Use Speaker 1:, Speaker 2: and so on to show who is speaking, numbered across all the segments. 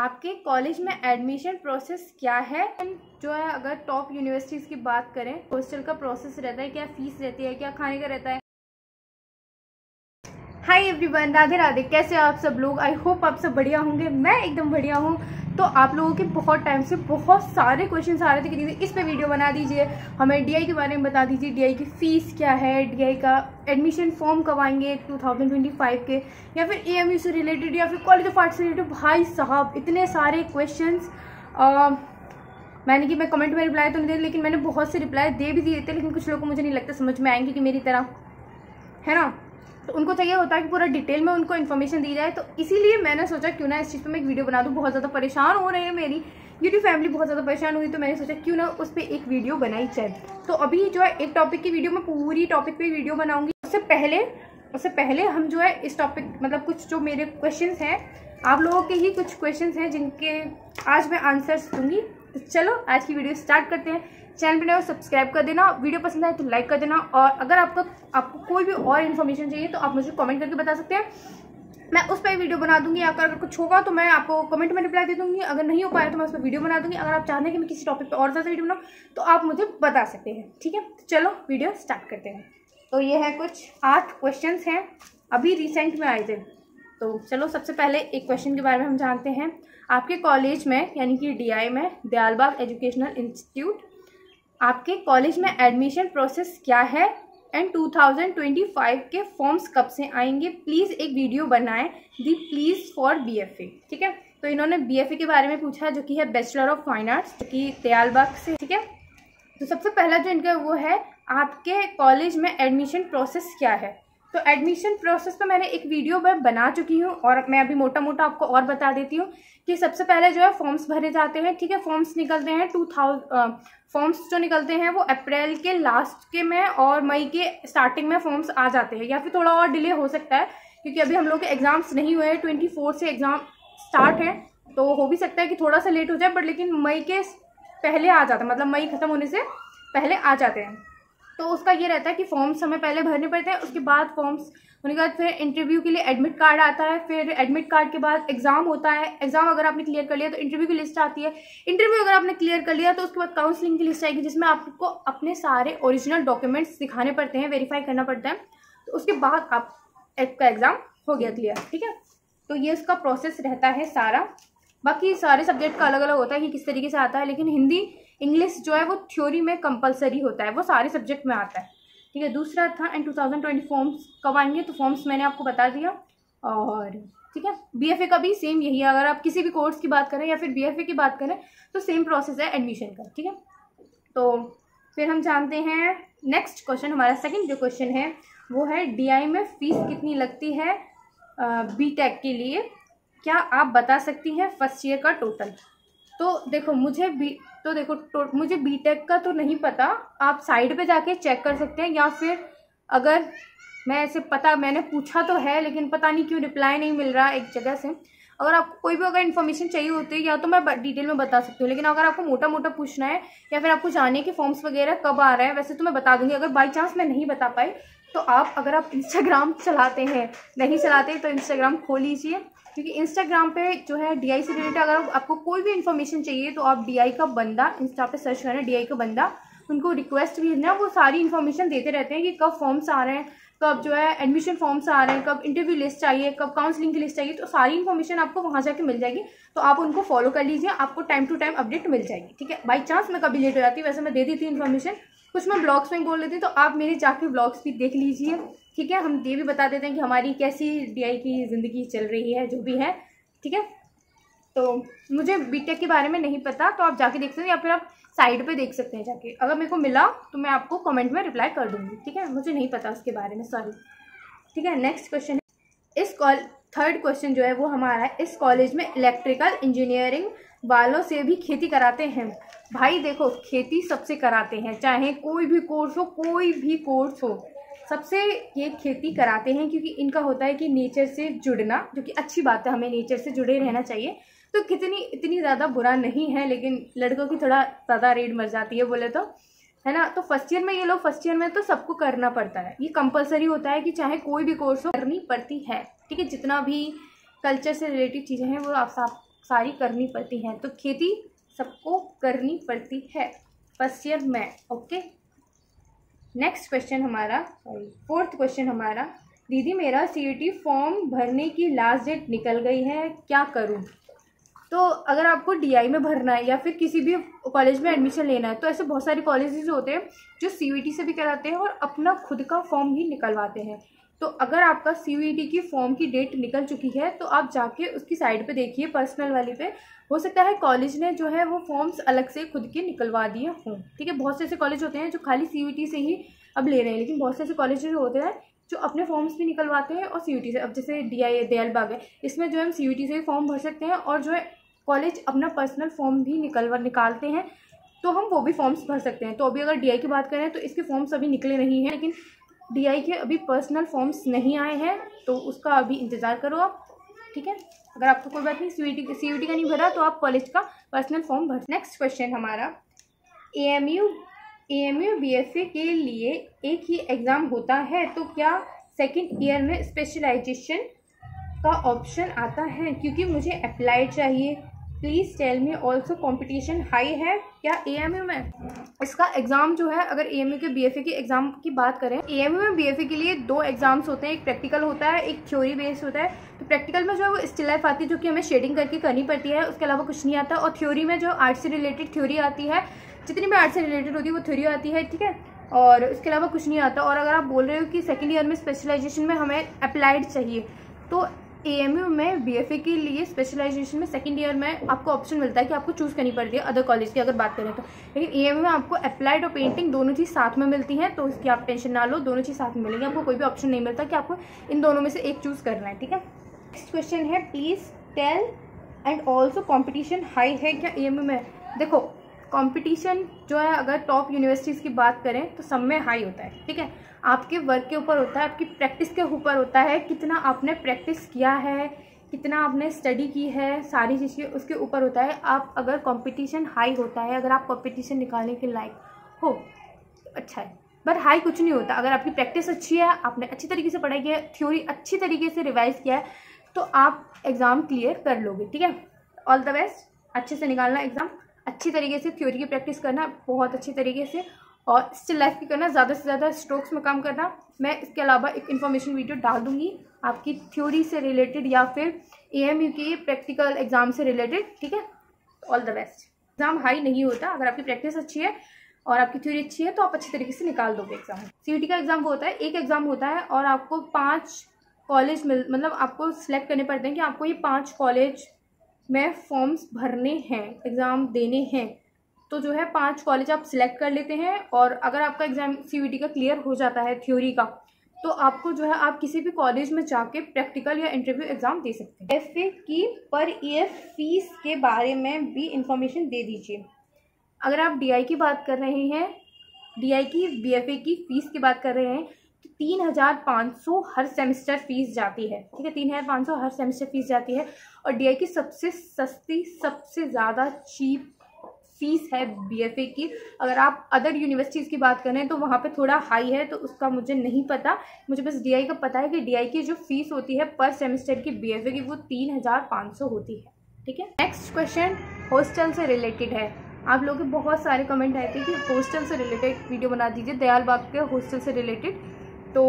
Speaker 1: आपके कॉलेज में admission process क्या है? जो है अगर टॉप यूनिवर्सिटीज़ की बात करें, हॉस्टल का प्रोसेस रहता है, क्या फीस रहती है, क्या खाने का रहता है। Hi everyone, Radhe Radhe. कैसे आप सब लोग? आई होप आप सब बढ़िया होंगे। मैं एकदम बढ़िया हूँ। तो आप लोगों के बहुत टाइम से बहुत सारे क्वेश्चन आ रहे थे कि दीदी इस पे वीडियो बना दीजिए, हमें डीआई के बारे में बता दीजिए, डीआई की फ़ीस क्या है, डीआई का एडमिशन फॉर्म कब आएंगे 2025 के, या फिर एएमयू से रिलेटेड या फिर कॉलेज ऑफ आर्ट्स से रिलेटेड। भाई साहब इतने सारे क्वेश्चंस मैं कमेंट में रिप्लाई तो नहीं दे, लेकिन मैंने बहुत से रिप्लाई दे भी दिए थे, लेकिन कुछ लोगों को मुझे नहीं लगता समझ में आएंगे कि मेरी तरह, है ना। तो उनको चाहिए होता है कि पूरा डिटेल में उनको इन्फॉर्मेशन दी जाए। तो इसीलिए मैंने सोचा क्यों ना इस चीज़ पे मैं एक वीडियो बना दूँ। बहुत ज़्यादा परेशान हो रहे हैं, मेरी यूट्यूब फैमिली बहुत ज़्यादा परेशान हुई, तो मैंने सोचा क्यों ना उस पर एक वीडियो बनाई जाए। तो अभी जो है एक टॉपिक की वीडियो, मैं पूरी टॉपिक पे वीडियो बनाऊंगी। उससे पहले हम जो है इस टॉपिक मतलब कुछ जो मेरे क्वेश्चंस हैं, आप लोगों के ही कुछ क्वेश्चंस हैं जिनके आज मैं आंसर्स दूंगी। तो चलो आज की वीडियो स्टार्ट करते हैं। चैनल पर नए हो सब्सक्राइब कर देना, वीडियो पसंद आए तो लाइक कर देना, और अगर आपको कोई भी और इन्फॉर्मेशन चाहिए तो आप मुझे कमेंट करके बता सकते हैं, मैं उस पर वीडियो बना दूंगी। अगर कुछ होगा तो मैं आपको कमेंट में रिप्लाई दे दूंगी, अगर नहीं हो पाया तो मैं उस पर वीडियो बना दूंगी। अगर आप चाहते हैं कि मैं किसी टॉपिक पर और ज़्यादा वीडियो बनाऊँ तो आप मुझे बता सकते हैं, ठीक है। तो चलो वीडियो स्टार्ट करते हैं। तो ये है कुछ 8 क्वेश्चन हैं, अभी रिसेंट में आए थे। तो चलो सबसे पहले एक क्वेश्चन के बारे में हम जानते हैं। आपके कॉलेज में यानी कि डीआई में, दयालबाग एजुकेशनल इंस्टीट्यूट, आपके कॉलेज में एडमिशन प्रोसेस क्या है एंड 2025 के फॉर्म्स कब से आएंगे? प्लीज़ एक वीडियो बनाएं दी प्लीज़ फॉर बीएफए, ठीक है। तो इन्होंने बीएफए के बारे में पूछा, जो कि है बैचलर ऑफ फाइन आर्ट्स, जो कि दयालबाग से, ठीक है। तो सबसे पहला जो इनका वो है, आपके कॉलेज में एडमिशन प्रोसेस क्या है। तो एडमिशन प्रोसेस पे मैंने एक वीडियो मैं बना चुकी हूँ, और मैं अभी मोटा मोटा आपको और बता देती हूँ कि सबसे पहले जो है फॉर्म्स भरे जाते हैं, ठीक है। फॉर्म्स निकलते हैं फॉर्म्स जो निकलते हैं वो अप्रैल के लास्ट के में और मई के स्टार्टिंग में फॉर्म्स आ जाते हैं, या फिर थोड़ा और डिले हो सकता है क्योंकि अभी हम लोग के एग्जाम्स नहीं हुए हैं। 24 से एग्ज़ाम स्टार्ट है, तो हो भी सकता है कि थोड़ा सा लेट हो जाए, बट लेकिन मई के पहले आ जाता है, मतलब मई खत्म होने से पहले आ जाते हैं। तो उसका ये रहता है कि फॉर्म्स हमें पहले भरने पड़ते हैं, उसके बाद फॉर्म्स होने के बाद फिर इंटरव्यू के लिए एडमिट कार्ड आता है, फिर एडमिट कार्ड के बाद एग्जाम होता है। एग्जाम अगर आपने क्लियर कर लिया तो इंटरव्यू की लिस्ट आती है। इंटरव्यू अगर आपने क्लियर कर लिया तो उसके बाद काउंसलिंग की लिस्ट आएगी, जिसमें आपको अपने सारे ओरिजिनल डॉक्यूमेंट्स दिखाने पड़ते हैं, वेरीफाई करना पड़ता है। तो उसके बाद आपका एग्जाम हो गया क्लियर, ठीक है। तो ये उसका प्रोसेस रहता है सारा। बाकी सारे सब्जेक्ट का अलग अलग होता है कि किस तरीके से आता है, लेकिन हिंदी इंग्लिश जो है वो थ्योरी में कंपलसरी होता है, वो सारे सब्जेक्ट में आता है, ठीक है। दूसरा था एंड 2020 फॉर्म्स कब आएंगे, तो फॉर्म्स मैंने आपको बता दिया। और ठीक है, बीएफए का भी सेम यही है। अगर आप किसी भी कोर्स की बात करें या फिर बीएफए की बात करें तो सेम प्रोसेस है एडमिशन का, ठीक है। तो फिर हम जानते हैं नेक्स्ट क्वेश्चन। हमारा सेकेंड जो क्वेश्चन है वो है, डीआई में फ़ीस कितनी लगती है बीटेक के लिए, क्या आप बता सकती हैं फर्स्ट ईयर का टोटल। तो देखो मुझे बीटेक का तो नहीं पता, आप साइड पे जाके चेक कर सकते हैं, या फिर अगर मैंने पूछा तो है, लेकिन पता नहीं क्यों रिप्लाई नहीं मिल रहा एक जगह से। अगर आपको कोई भी अगर इन्फॉर्मेशन चाहिए होती है या तो मैं डिटेल में बता सकती हूँ, लेकिन अगर आपको मोटा मोटा पूछना है या फिर आपको जाने के फॉर्म्स वगैरह कब आ रहे हैं, वैसे तो मैं बता दूंगी। अगर बाई चांस मैं नहीं बता पाई तो अगर आप इंस्टाग्राम चलाते हैं, नहीं चलाते तो इंस्टाग्राम खोल लीजिए, क्योंकि इंस्टाग्राम पे जो है डीआई से रिलेटेड अगर आपको कोई भी इन्फॉर्मेशन चाहिए तो आप डीआई का बंदा इंस्टा पे सर्च करें, डीआई का बंदा, उनको रिक्वेस्ट भेजना, वो सारी इन्फॉर्मेशन देते रहते हैं कि कब फॉर्म्स आ रहे हैं, कब जो है एडमिशन फॉर्म्स आ रहे हैं, कब इंटरव्यू लिस्ट चाहिए, कब काउंसलिंग की लिस्ट चाहिए। तो सारी इन्फॉर्मेशन आपको वहाँ जाके मिल जाएगी, तो आप उनको फॉलो कर लीजिए, आपको टाइम टू टाइम अपडेट मिल जाएगी, ठीक है। बाई चांस मैं कभी लेट हो जाती, वैसे मैं दे देती हूँ इन्फॉर्मेशन, कुछ मैं ब्लॉग्स में बोल देती हूँ, तो आप मेरे जाके ब्लॉग्स भी देख लीजिए, ठीक है। हम ये भी बता देते हैं कि हमारी कैसी डीआई की ज़िंदगी चल रही है, जो भी है, ठीक है। तो मुझे बीटेक के बारे में नहीं पता, तो आप जाके देख सकते हैं, या फिर आप साइड पे देख सकते हैं जाके। अगर मेरे को मिला तो मैं आपको कमेंट में रिप्लाई कर दूंगी, ठीक है। मुझे नहीं पता उसके बारे में, सॉरी, ठीक है। नेक्स्ट क्वेश्चन है, थर्ड क्वेश्चन जो है वो हमारा है, इस कॉलेज में इलेक्ट्रिकल इंजीनियरिंग वालों से भी खेती कराते हैं। भाई देखो, खेती सबसे कराते हैं, चाहे कोई भी कोर्स हो, सबसे ये खेती कराते हैं, क्योंकि इनका होता है कि नेचर से जुड़ना, जो कि अच्छी बात है, हमें नेचर से जुड़े रहना चाहिए। तो इतनी ज़्यादा बुरा नहीं है, लेकिन लड़कों की थोड़ा ज़्यादा रेड मर जाती है बोले तो, है ना। तो फर्स्ट ईयर में तो सबको करना पड़ता है, ये कंपलसरी होता है कि चाहे कोई भी कोर्स हो करनी पड़ती है, ठीक है। जितना भी कल्चर से रिलेटेड चीज़ें हैं वो आप सारी करनी पड़ती हैं, तो खेती सबको करनी पड़ती है, फर्स्ट ईयर में। ओके, नेक्स्ट क्वेश्चन हमारा, फोर्थ क्वेश्चन हमारा, दीदी मेरा CUET फॉर्म भरने की लास्ट डेट निकल गई है, क्या करूं? तो अगर आपको DI में भरना है या फिर किसी भी कॉलेज में एडमिशन लेना है, तो ऐसे बहुत सारे कॉलेजेस होते हैं जो CUET से भी कराते हैं और अपना खुद का फॉर्म भी निकलवाते हैं। तो अगर आपका CUET की फॉर्म की डेट निकल चुकी है तो आप जाके उसकी साइड पे देखिए, पर्सनल वाली पे, हो सकता है कॉलेज ने जो है वो फॉर्म्स अलग से खुद के निकलवा दिए हों। ठीक है, बहुत से ऐसे कॉलेज होते हैं जो खाली CUET से ही अब ले रहे हैं, लेकिन बहुत से ऐसे कॉलेज होते हैं जो अपने फॉर्म्स भी निकलवाते हैं और CUET से। अब जैसे DI दयालबाग है, इसमें जो है हम CUET से ही फॉर्म भर सकते हैं और जो है कॉलेज अपना पर्सनल फॉर्म भी निकालते हैं, तो हम वो भी फॉर्म्स भर सकते हैं। तो अभी अगर DI की बात करें तो इसके फॉर्म्स अभी निकले नहीं हैं, लेकिन DI के अभी पर्सनल फॉर्म्स नहीं आए हैं, तो उसका अभी इंतज़ार करो आप। ठीक है, अगर आपको कोई बात नहीं, CUET का नहीं भरा तो आप कॉलेज का पर्सनल फॉर्म भर। नेक्स्ट क्वेश्चन हमारा, AMU BFA के लिए एक ही एग्ज़ाम होता है, तो क्या सेकेंड ईयर में स्पेशलाइजेशन का ऑप्शन आता है? क्योंकि मुझे अप्लाइड चाहिए, please tell me. Also competition high है क्या AMU में? इसका एग्ज़ाम जो है, अगर AMU के BFA के एग्ज़ाम की बात करें, AMU में BFA के लिए 2 एग्ज़ाम्स होते हैं, एक प्रैक्टिकल होता है, एक थ्योरी बेस्ड होता है। तो प्रैक्टिकल में जो है वो स्टिल लाइफ आती है, जो कि हमें शेडिंग करके करनी पड़ती है, उसके अलावा कुछ नहीं आता। और थ्योरी में जो आर्ट्स से रिलेटेड थ्योरी आती है, जितनी भी आर्ट्स से रिलेटेड होती है वो थ्योरी आती है। ठीक है, और उसके अलावा कुछ नहीं आता। और अगर आप बोल रहे हो कि सेकेंड ईयर में स्पेशलाइजेशन में हमें अप्लाइड चाहिए, तो AMU में BFA के लिए स्पेशलाइजेशन में सेकंड ईयर में आपको ऑप्शन मिलता है कि आपको चूज़ करनी पड़ती है अदर कॉलेज की अगर बात करें तो। लेकिन AMU में आपको अप्लाइड और पेंटिंग दोनों चीज़ साथ में मिलती हैं, तो इसकी आप टेंशन ना लो, दोनों चीज़ साथ में मिलेंगी। आपको कोई भी ऑप्शन नहीं मिलता कि आपको इन दोनों में से एक चूज़ करना है। ठीक है, नेक्स्ट क्वेश्चन है, please tell and also competition high है क्या AMU में? देखो, कॉम्पिटिशन जो है अगर टॉप यूनिवर्सिटीज़ की बात करें तो सब में हाई होता है। ठीक है, आपके वर्क के ऊपर होता है, आपकी प्रैक्टिस के ऊपर होता है, कितना आपने प्रैक्टिस किया है, कितना आपने स्टडी की है, सारी चीज़ें उसके ऊपर होता है। आप अगर कंपटीशन हाई होता है, अगर आप कंपटीशन निकालने के लायक हो तो अच्छा है, बट हाई कुछ नहीं होता। अगर आपकी प्रैक्टिस अच्छी है, आपने अच्छी तरीके से पढ़ाई की है, थ्योरी अच्छी तरीके से रिवाइज किया है, तो आप एग्ज़ाम क्लियर कर लोगे। ठीक है, ऑल द बेस्ट, अच्छे से निकालना एग्ज़ाम, अच्छी तरीके से थ्योरी की प्रैक्टिस करना बहुत अच्छी तरीके से, और स्टिल लाइफ की करना, ज़्यादा से ज़्यादा स्ट्रोक्स में काम करना। मैं इसके अलावा एक इन्फॉर्मेशन वीडियो डाल दूंगी आपकी थ्योरी से रिलेटेड या फिर AMU के प्रैक्टिकल एग्जाम से रिलेटेड। ठीक है, all the best. Exam high नहीं होता, अगर आपकी प्रैक्टिस अच्छी है और आपकी थ्योरी अच्छी है तो आप अच्छी तरीके से निकाल दोगे एग्जाम। CUET का एग्ज़ाम वो होता है, एक एग्ज़ाम होता है और आपको 5 कॉलेज मतलब आपको सिलेक्ट करने पड़ते हैं कि आपको ये 5 कॉलेज में फॉर्म्स भरने हैं, एग्ज़ाम देने हैं। तो जो है 5 कॉलेज आप सिलेक्ट कर लेते हैं, और अगर आपका एग्ज़ाम CUET का क्लियर हो जाता है थ्योरी का, तो आपको जो है आप किसी भी कॉलेज में जाके प्रैक्टिकल या इंटरव्यू एग्ज़ाम दे सकते हैं। BFA की पर ईयर फीस के बारे में भी इंफॉर्मेशन दे दीजिए। अगर आप DI की बात कर रहे हैं, DI की BFA की फ़ीस की बात कर रहे हैं, तो 3500 हर सेमेस्टर फ़ीस जाती है। ठीक है, 3500 हर सेमेस्टर फ़ीस जाती है। और DI की सबसे सस्ती, सबसे ज़्यादा चीप फीस है BFA की। अगर आप अदर यूनिवर्सिटीज़ की बात करें तो वहाँ पे थोड़ा हाई है, तो उसका मुझे नहीं पता, मुझे बस DI का पता है कि DI की जो फीस होती है पर सेमेस्टर की BFA की वो 3500 होती है। ठीक है, नेक्स्ट क्वेश्चन हॉस्टल से रिलेटेड है। आप लोगों के बहुत सारे कमेंट आए थे कि हॉस्टल से रिलेटेड वीडियो बना दीजिए, दयालबाग के हॉस्टल से रिलेटेड। तो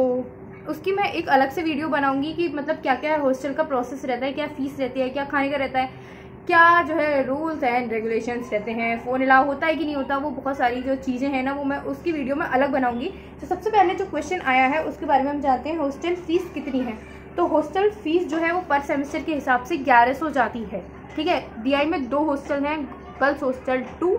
Speaker 1: उसकी मैं एक अलग से वीडियो बनाऊंगी कि मतलब क्या क्या हॉस्टल का प्रोसेस रहता है, क्या फ़ीस रहती है, क्या खाने का रहता है, क्या जो है रूल्स एंड रेगुलेशंस रहते हैं, फ़ोन अलाउ होता है कि नहीं होता, वो बहुत सारी जो चीज़ें हैं ना, वो मैं उसकी वीडियो में अलग बनाऊंगी। तो सबसे पहले जो क्वेश्चन आया है उसके बारे में हम जानते हैं, हॉस्टल फ़ीस कितनी है। तो हॉस्टल फ़ीस जो है वो पर सेमेस्टर के हिसाब से 1100 जाती है। ठीक है, DI में 2 हॉस्टल हैं, गर्ल्स हॉस्टल 2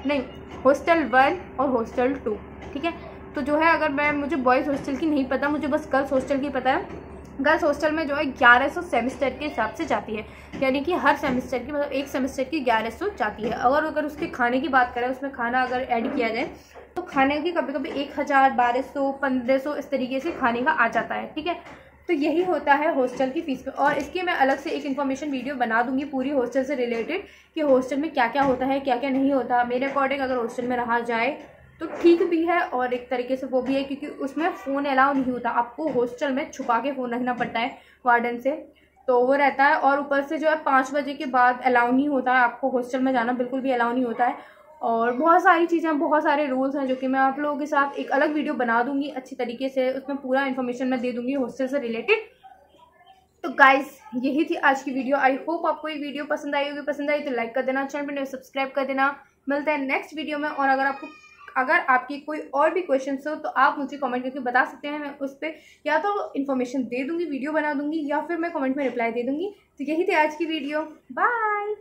Speaker 1: नहीं, हॉस्टल 1 और हॉस्टल 2। ठीक है, तो जो है अगर मुझे बॉयज़ हॉस्टल की नहीं पता, मुझे बस गर्ल्स हॉस्टल की पता है। गर्ल्स हॉस्टल में जो है 1100 सेमेस्टर के हिसाब से जाती है, यानी कि हर सेमेस्टर की मतलब एक सेमेस्टर की 1100 जाती है। अगर उसके खाने की बात करें, उसमें खाना अगर ऐड किया जाए तो खाने की कभी कभी 1000, 1200, 1500 इस तरीके से खाने का आ जाता है। ठीक है, तो यही होता है हॉस्टल की फ़ीस पे। और इसकी मैं अलग से एक इन्फॉर्मेशन वीडियो बना दूंगी पूरी हॉस्टल से रिलेटेड कि हॉस्टल में क्या क्या होता है, क्या क्या नहीं होता। मेरे अकॉर्डिंग अगर हॉस्टल में रहा जाए तो ठीक भी है और एक तरीके से वो भी है, क्योंकि उसमें फ़ोन अलाउ नहीं होता, आपको हॉस्टल में छुपा के फ़ोन रखना पड़ता है वार्डन से। तो वो रहता है। और ऊपर से जो है 5 बजे के बाद अलाउ नहीं होता है आपको हॉस्टल में जाना, बिल्कुल भी अलाउ नहीं होता है। और बहुत सारी चीज़ें, बहुत सारे रूल्स हैं जो कि मैं आप लोगों के साथ एक अलग वीडियो बना दूंगी अच्छी तरीके से, उसमें पूरा इन्फॉर्मेशन मैं दे दूंगी हॉस्टल से रिलेटेड। तो गाइस यही थी आज की वीडियो। आई होप आपको ये वीडियो पसंद आई होगी। पसंद आई तो लाइक कर देना, चैनल पर सब्सक्राइब कर देना। मिलता है नेक्स्ट वीडियो में। और अगर आपकी कोई और भी क्वेश्चन हो तो आप मुझे कमेंट करके बता सकते हैं, मैं उस पर या तो इन्फॉर्मेशन दे दूंगी, वीडियो बना दूंगी, या फिर मैं कमेंट में रिप्लाई दे दूंगी। तो यही थी आज की वीडियो। बाय।